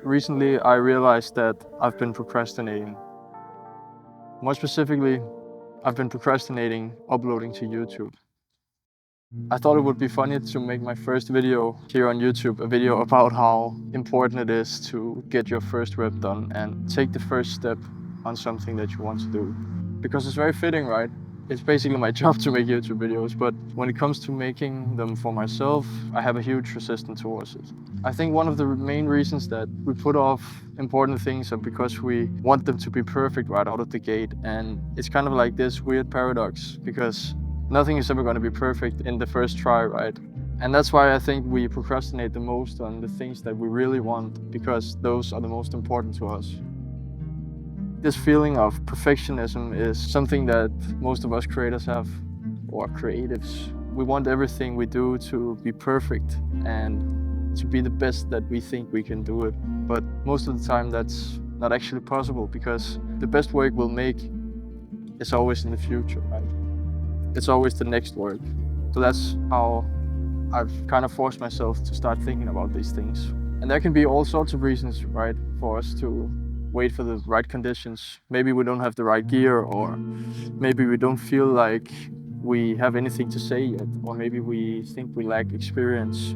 Recently, I realized that I've been procrastinating. More specifically, I've been procrastinating uploading to YouTube. I thought it would be funny to make my first video here on YouTube, a video about how important it is to get your first rep done and take the first step on something that you want to do. Because it's very fitting, right? It's basically my job to make YouTube videos, but when it comes to making them for myself, I have a huge resistance towards it. I think one of the main reasons that we put off important things are because we want them to be perfect right out of the gate. And it's kind of like this weird paradox, because nothing is ever going to be perfect in the first try, right? And that's why I think we procrastinate the most on the things that we really want, because those are the most important to us. This feeling of perfectionism is something that most of us creators have, or creatives. We want everything we do to be perfect and to be the best that we think we can do it. But most of the time that's not actually possible, because the best work we'll make is always in the future, right? It's always the next work. So that's how I've kind of forced myself to start thinking about these things. And there can be all sorts of reasons, right, for us to wait for the right conditions. Maybe we don't have the right gear, or maybe we don't feel like we have anything to say yet, or maybe we think we lack experience.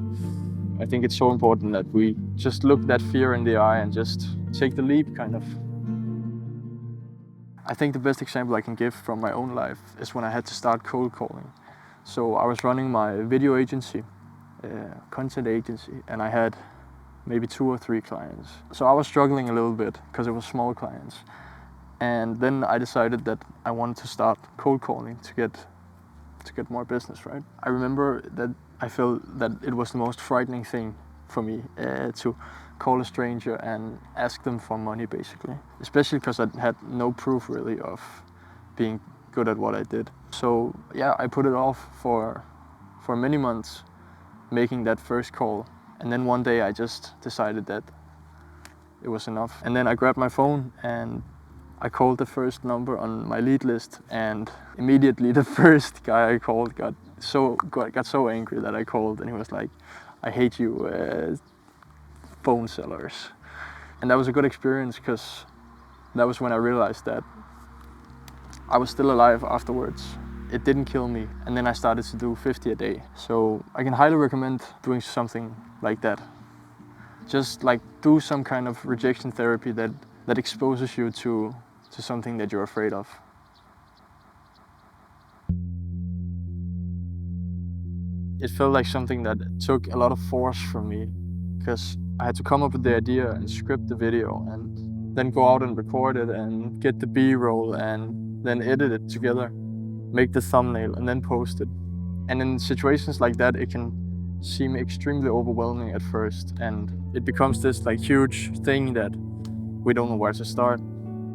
I think it's so important that we just look that fear in the eye and just take the leap, kind of. I think the best example I can give from my own life is when I had to start cold calling. So I was running my video agency, content agency, and I had maybe 2 or 3 clients. So I was struggling a little bit because it was small clients. And then I decided that I wanted to start cold calling to get more business, right? I remember that I felt that it was the most frightening thing for me to call a stranger and ask them for money, basically. Especially because I had no proof really of being good at what I did. So yeah, I put it off for many months, making that first call. And then one day I just decided that it was enough. And then I grabbed my phone and I called the first number on my lead list, and immediately the first guy I called got so angry that I called, and he was like, "I hate you, phone sellers." And that was a good experience, because that was when I realized that I was still alive afterwards. It didn't kill me. And then I started to do 50 a day. So I can highly recommend doing something like that. Just like do some kind of rejection therapy that exposes you to something that you're afraid of. It felt like something that took a lot of force from me, because I had to come up with the idea and script the video and then go out and record it and get the B-roll and then edit it together, make the thumbnail and then post it. And in situations like that, it can seem extremely overwhelming at first, and it becomes this like huge thing that we don't know where to start.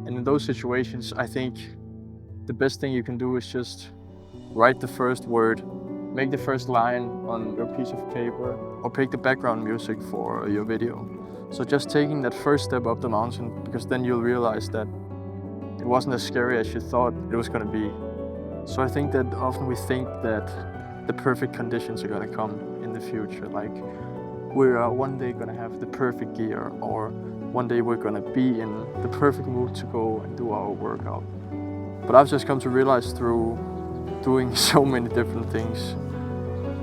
And in those situations, I think the best thing you can do is just write the first word, make the first line on your piece of paper, or pick the background music for your video. So just taking that first step up the mountain, because then you'll realize that it wasn't as scary as you thought it was going to be. So I think that often we think that the perfect conditions are going to come in the future. Like we're one day going to have the perfect gear, or one day we're going to be in the perfect mood to go and do our workout. But I've just come to realize through doing so many different things,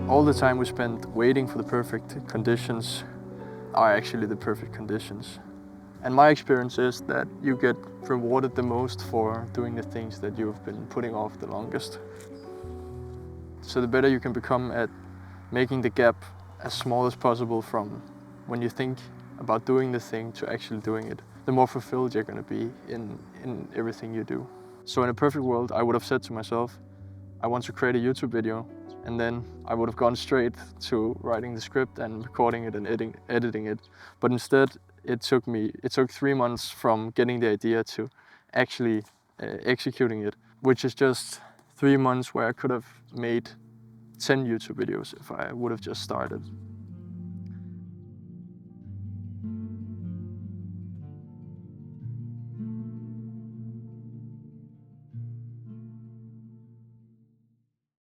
all the time we spend waiting for the perfect conditions are actually the perfect conditions. And my experience is that you get rewarded the most for doing the things that you've been putting off the longest. So the better you can become at making the gap as small as possible from when you think about doing the thing to actually doing it, the more fulfilled you're going to be in everything you do. So in a perfect world, I would have said to myself, I want to create a YouTube video, and then I would have gone straight to writing the script and recording it and editing it. But instead, it took 3 months from getting the idea to actually executing it, which is just 3 months where I could have made 10 YouTube videos if I would have just started.